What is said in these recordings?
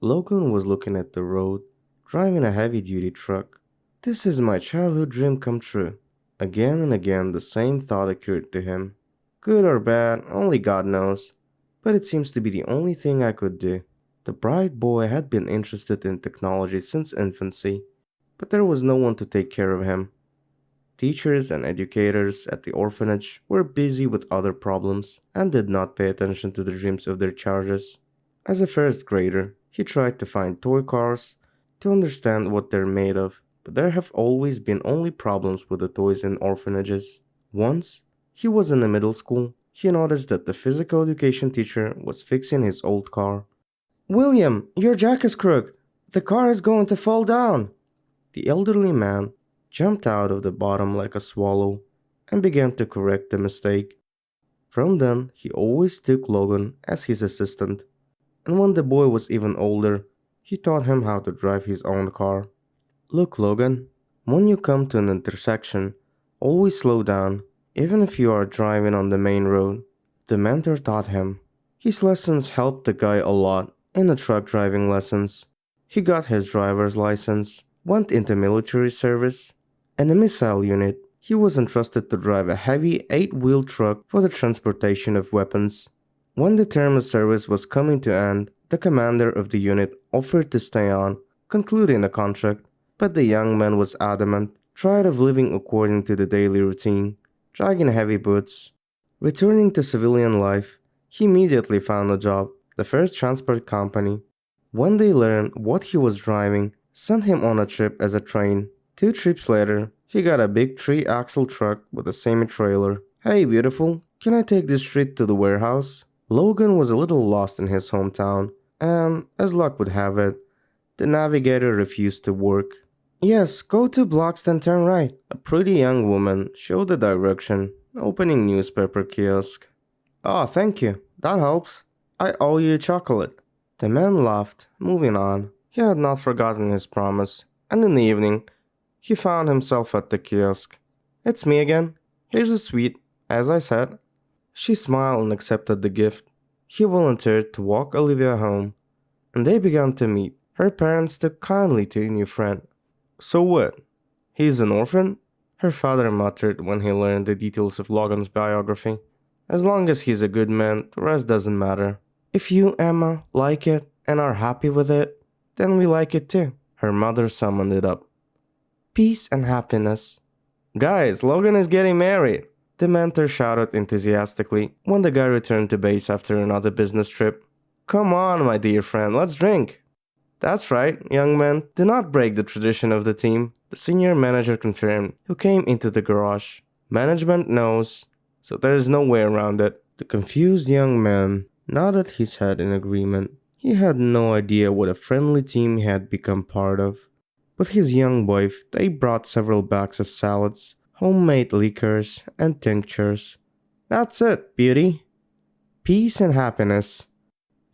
Logan was looking at the road, driving a heavy duty truck. This is my childhood dream come true. Again and again, the same thought occurred to him. Good or bad, only God knows. But it seems to be the only thing I could do. The bright boy had been interested in technology since infancy, but there was no one to take care of him. Teachers and educators at the orphanage were busy with other problems and did not pay attention to the dreams of their charges. As a first grader, he tried to find toy cars to understand what they're made of, but there have always been only problems with the toys in orphanages. Once, he was in the middle school, he noticed that the physical education teacher was fixing his old car. William, your jack is crooked. The car is going to fall down. The elderly man jumped out of the bottom like a swallow and began to correct the mistake. From then, he always took Logan as his assistant, and when the boy was even older, he taught him how to drive his own car. Look, Logan, when you come to an intersection, always slow down, even if you are driving on the main road, the mentor taught him. His lessons helped the guy a lot in the truck driving lessons. He got his driver's license, went into military service, and a missile unit. He was entrusted to drive a heavy 8-wheel truck for the transportation of weapons. When the term of service was coming to end, the commander of the unit offered to stay on, concluding a contract, but the young man was adamant, tired of living according to the daily routine, dragging heavy boots. Returning to civilian life, he immediately found a job, the first transport company. When they learned what he was driving, sent him on a trip as a train. 2 trips later, he got a big 3-axle truck with a semi-trailer. Hey, beautiful, can I take this street to the warehouse? Logan was a little lost in his hometown, and, as luck would have it, the navigator refused to work. Yes, go 2 blocks then turn right. A pretty young woman showed the direction, opening newspaper kiosk. Oh, thank you. That helps. I owe you a chocolate. The man laughed, moving on. He had not forgotten his promise, and in the evening, he found himself at the kiosk. It's me again. Here's a sweet, as I said. She smiled and accepted the gift. He volunteered to walk Olivia home, and they began to meet. Her parents took kindly to a new friend. So what? He's an orphan? Her father muttered when he learned the details of Logan's biography. As long as he's a good man, the rest doesn't matter. If you, Emma, like it and are happy with it, then we like it too. Her mother summoned it up. Peace and happiness. Guys, Logan is getting married. The mentor shouted enthusiastically when the guy returned to base after another business trip. Come on, my dear friend, let's drink. That's right, young man. Do not break the tradition of the team, the senior manager confirmed, who came into the garage. Management knows, so there is no way around it. The confused young man nodded his head in agreement. He had no idea what a friendly team he had become part of. With his young wife, they brought several bags of salads, homemade liquors, and tinctures. That's it, beauty. Peace and happiness,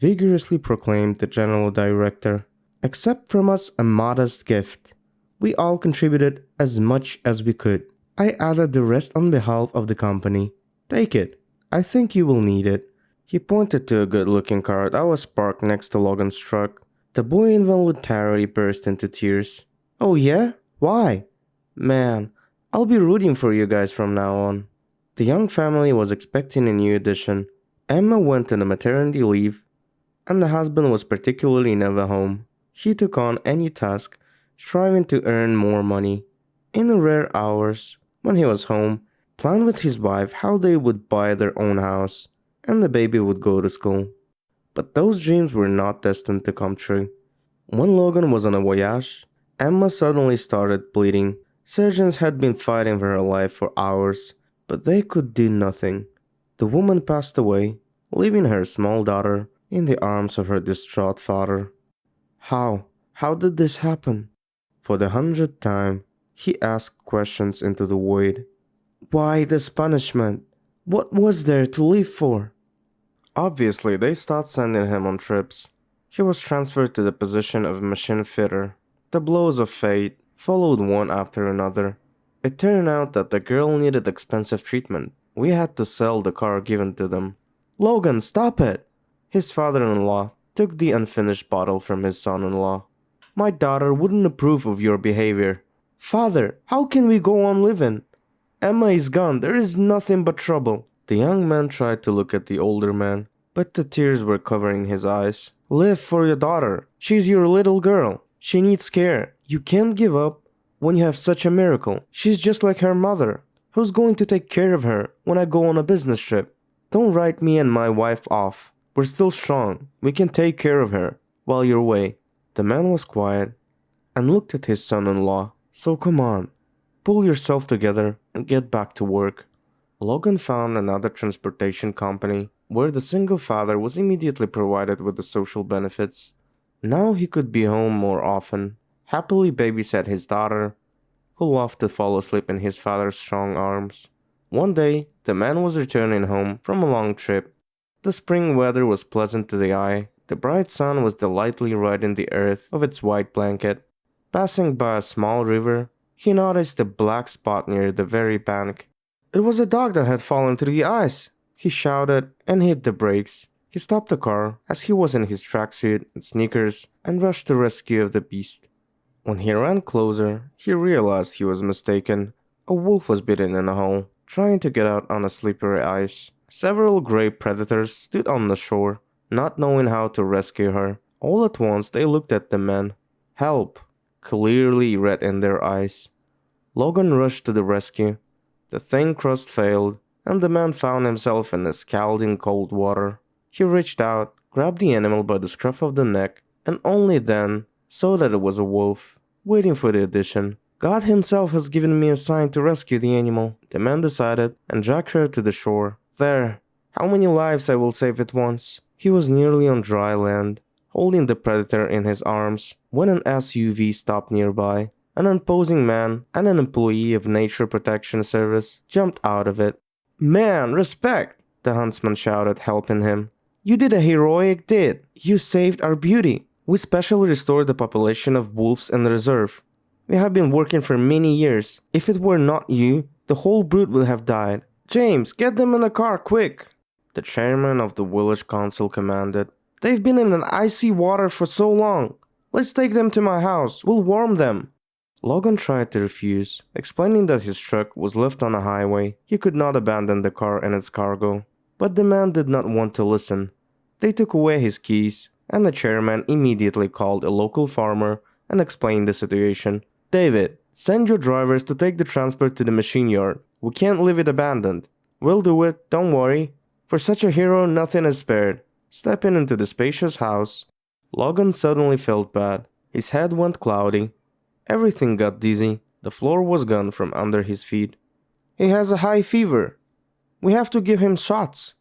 vigorously proclaimed the general director. Accept from us a modest gift. We all contributed as much as we could. I added the rest on behalf of the company. Take it. I think you will need it. He pointed to a good-looking car that was parked next to Logan's truck. The boy involuntarily burst into tears. Oh yeah? Why? Man, I'll be rooting for you guys from now on. The young family was expecting a new addition. Emma went on a maternity leave, and the husband was particularly never home. He took on any task, striving to earn more money. In the rare hours, when he was home, planned with his wife how they would buy their own house, and the baby would go to school. But those dreams were not destined to come true. When Logan was on a voyage, Emma suddenly started bleeding. Surgeons had been fighting for her life for hours, but they could do nothing. The woman passed away, leaving her small daughter in the arms of her distraught father. How? How did this happen? For the 100th time, he asked questions into the void. Why this punishment? What was there to live for? Obviously, they stopped sending him on trips. He was transferred to the position of machine fitter. The blows of fate followed one after another. It turned out that the girl needed expensive treatment. We had to sell the car given to them. Logan, stop it! His father-in-law took the unfinished bottle from his son-in-law. My daughter wouldn't approve of your behavior. Father, how can we go on living? Emma is gone. There is nothing but trouble. The young man tried to look at the older man, but the tears were covering his eyes. Live for your daughter. She's your little girl. She needs care. You can't give up when you have such a miracle. She's just like her mother. Who's going to take care of her when I go on a business trip? Don't write me and my wife off. We're still strong. We can take care of her while you're away. The man was quiet and looked at his son-in-law. So come on, pull yourself together and get back to work. Logan found another transportation company where the single father was immediately provided with the social benefits. Now he could be home more often, happily babysat his daughter, who loved to fall asleep in his father's strong arms. One day, the man was returning home from a long trip. The spring weather was pleasant to the eye. The bright sun was delightfully riding the earth of its white blanket. Passing by a small river, he noticed a black spot near the very bank. It was a dog that had fallen through the ice. He shouted and hit the brakes. He stopped the car as he was in his tracksuit and sneakers and rushed to rescue of the beast. When he ran closer, he realized he was mistaken. A wolf was bitten in a hole, trying to get out on a slippery ice. Several gray predators stood on the shore, not knowing how to rescue her. All at once they looked at the men. Help! Clearly read in their eyes. Logan rushed to the rescue. The thin crust failed, and the man found himself in the scalding cold water. He reached out, grabbed the animal by the scruff of the neck, and only then saw that it was a wolf, waiting for the addition. God himself has given me a sign to rescue the animal, the man decided, and dragged her to the shore. There, how many lives I will save at once? He was nearly on dry land, holding the predator in his arms, when an SUV stopped nearby. An imposing man and an employee of Nature Protection Service jumped out of it. Man, respect! The huntsman shouted, helping him. You did a heroic deed. You saved our beauty. We specially restored the population of wolves in the reserve. We have been working for many years. If it were not you, the whole brood would have died. James, get them in the car, quick! The chairman of the village council commanded. They've been in an icy water for so long. Let's take them to my house. We'll warm them. Logan tried to refuse, explaining that his truck was left on a highway. He could not abandon the car and its cargo. But the man did not want to listen. They took away his keys, and the chairman immediately called a local farmer and explained the situation. David, send your drivers to take the transport to the machine yard. We can't leave it abandoned. We'll do it, don't worry. For such a hero, nothing is spared. Stepping into the spacious house, Logan suddenly felt bad. His head went cloudy. Everything got dizzy. The floor was gone from under his feet. He has a high fever. We have to give him shots.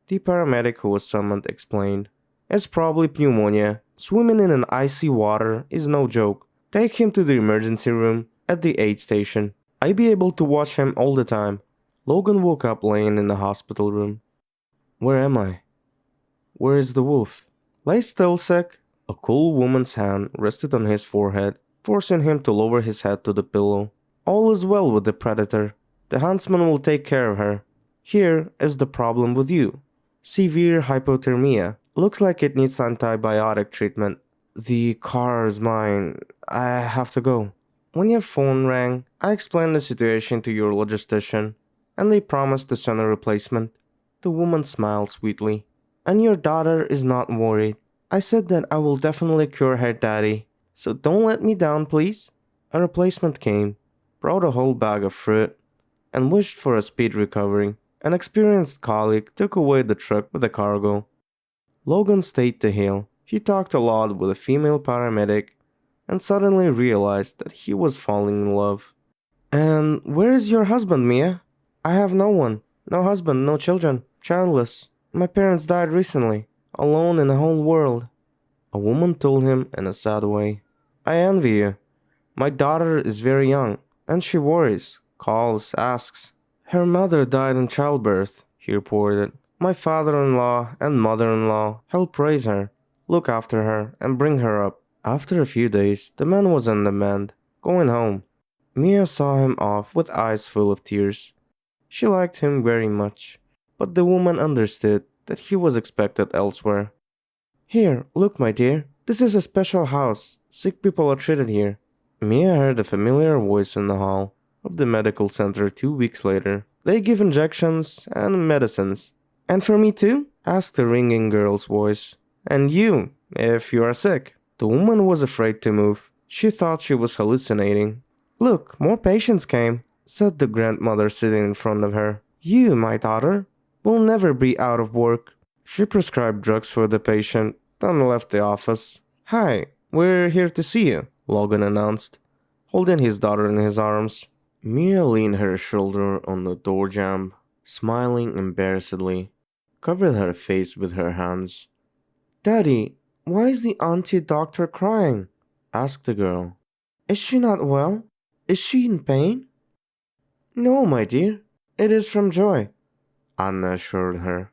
The paramedic who was summoned explained. It's probably pneumonia. Swimming in an icy water is no joke. Take him to the emergency room at the aid station. I'll be able to watch him all the time. Logan woke up laying in the hospital room. Where am I? Where is the wolf? Lay still, Sec. A cool woman's hand rested on his forehead, forcing him to lower his head to the pillow. All is well with the predator. The huntsman will take care of her. Here is the problem with you. Severe hypothermia. Looks like it needs antibiotic treatment. The car is mine. I have to go. When your phone rang, I explained the situation to your logistician, and they promised to send a replacement. The woman smiled sweetly. And your daughter is not worried. I said that I will definitely cure her daddy. So don't let me down, please. A replacement came, brought a whole bag of fruit, and wished for a speed recovery. An experienced colleague took away the truck with the cargo. Logan stayed to heal. He talked a lot with a female paramedic and suddenly realized that he was falling in love. And where is your husband, Mia? I have no one. No husband, no children. Childless. My parents died recently. Alone in the whole world. A woman told him in a sad way. I envy you. My daughter is very young, and she worries, calls, asks. Her mother died in childbirth, he reported. My father-in-law and mother-in-law help raise her, look after her, and bring her up. After a few days, the man was on the mend, going home. Mia saw him off with eyes full of tears. She liked him very much, but the woman understood that he was expected elsewhere. Here, look, my dear. This is a special house. Sick people are treated here. Mia heard a familiar voice in the hall of the medical center 2 weeks later. They give injections and medicines. And for me too? Asked the ringing girl's voice. And you, if you are sick. The woman was afraid to move. She thought she was hallucinating. Look, more patients came, said the grandmother sitting in front of her. You, my daughter, will never be out of work. She prescribed drugs for the patient, then left the office. Hi, we're here to see you, Logan announced, holding his daughter in his arms. Mia leaned her shoulder on the door jamb, smiling embarrassedly, covered her face with her hands. Daddy, why is the auntie doctor crying? Asked the girl. Is she not well? Is she in pain? No, my dear. It is from joy, Anna assured her.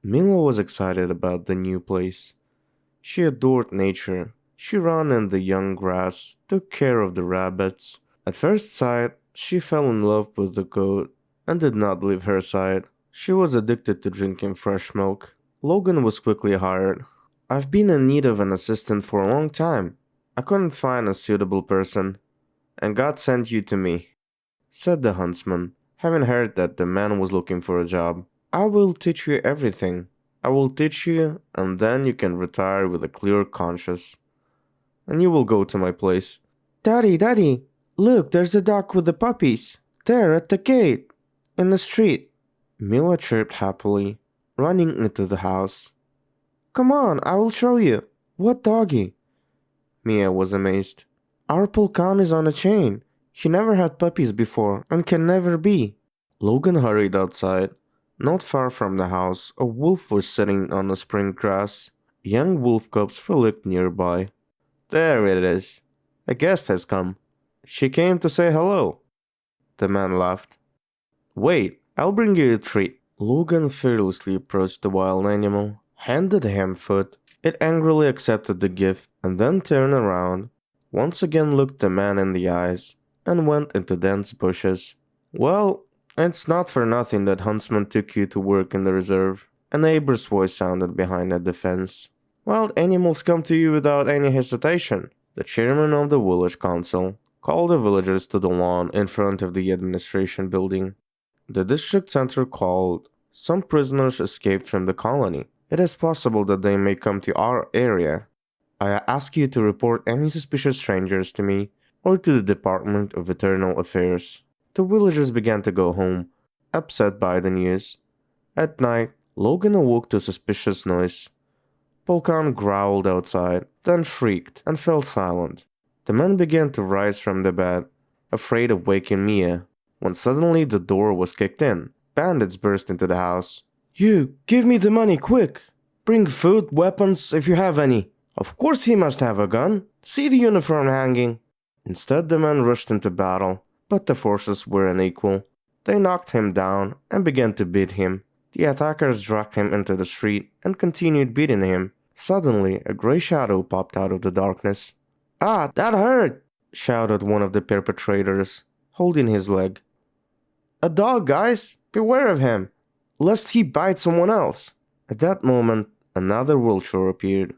Mila was excited about the new place. She adored nature. She ran in the young grass, took care of the rabbits. At first sight, she fell in love with the goat and did not leave her side. She was addicted to drinking fresh milk. Logan was quickly hired. I've been in need of an assistant for a long time. I couldn't find a suitable person, and God sent you to me, said the huntsman, having heard that the man was looking for a job. I will teach you everything. I will teach you, and then you can retire with a clear conscience. And you will go to my place. Daddy, Daddy, look, there's a dog with the puppies. There at the gate, in the street. Mila chirped happily, running into the house. Come on, I will show you. What doggy? Mia was amazed. Our Polkan is on a chain. He never had puppies before and can never be. Logan hurried outside. Not far from the house, a wolf was sitting on the spring grass. Young wolf cubs frolicked nearby. There it is. A guest has come. She came to say hello. The man laughed. Wait, I'll bring you a treat. Logan fearlessly approached the wild animal, handed him food. It angrily accepted the gift and then turned around, once again looked the man in the eyes, and went into dense bushes. Well, it's not for nothing that Huntsman took you to work in the reserve. A neighbor's voice sounded behind the fence. Wild animals come to you without any hesitation. The chairman of the village council called the villagers to the lawn in front of the administration building. The district center called. Some prisoners escaped from the colony. It is possible that they may come to our area. I ask you to report any suspicious strangers to me or to the Department of Internal Affairs. The villagers began to go home, upset by the news. At night, Logan awoke to a suspicious noise. Polkan growled outside, then shrieked and fell silent. The men began to rise from the bed, afraid of waking Mia, when suddenly the door was kicked in. Bandits burst into the house. You, give me the money, quick! Bring food, weapons, if you have any. Of course he must have a gun. See the uniform hanging. Instead, the men rushed into battle, but the forces were unequal. They knocked him down and began to beat him. The attackers dragged him into the street and continued beating him. Suddenly, a gray shadow popped out of the darkness. Ah, that hurt! Shouted one of the perpetrators, holding his leg. A dog, guys! Beware of him, lest he bite someone else. At that moment, another vulture appeared,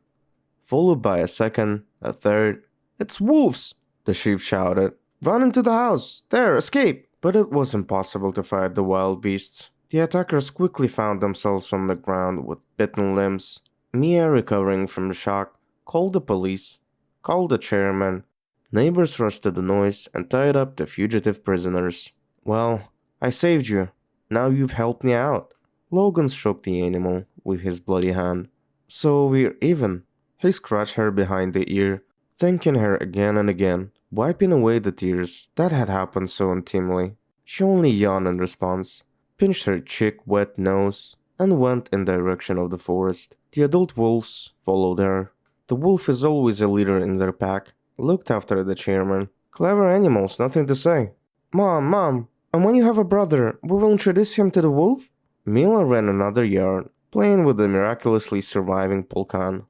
followed by a second, a third. It's wolves! The chief shouted. Run into the house! There, escape! But it was impossible to fight the wild beasts. The attackers quickly found themselves on the ground with bitten limbs. Mia, recovering from the shock, called the police, called the chairman. Neighbors rushed to the noise and tied up the fugitive prisoners. Well, I saved you. Now you've helped me out. Logan stroked the animal with his bloody hand. So we're even. He scratched her behind the ear, thanking her again and again, wiping away the tears that had happened so intimely. She only yawned in response, pinched her chick wet nose, and went in the direction of the forest. The adult wolves followed her. The wolf is always a leader in their pack, looked after the chairman. Clever animals, nothing to say. Mom, and when you have a brother, we will introduce him to the wolf? Mila ran another yard, playing with the miraculously surviving Polkan.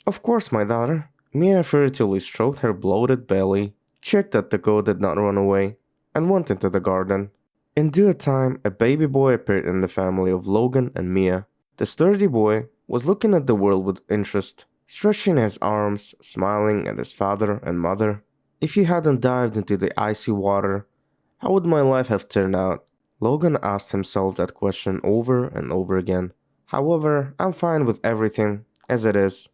Of course, my daughter. Mia furtively stroked her bloated belly, checked that the goat did not run away, and went into the garden. In due time, a baby boy appeared in the family of Logan and Mia. The sturdy boy, was looking at the world with interest, stretching his arms, smiling at his father and mother. If he hadn't dived into the icy water, how would my life have turned out? Logan asked himself that question over and over again. However, I'm fine with everything as it is.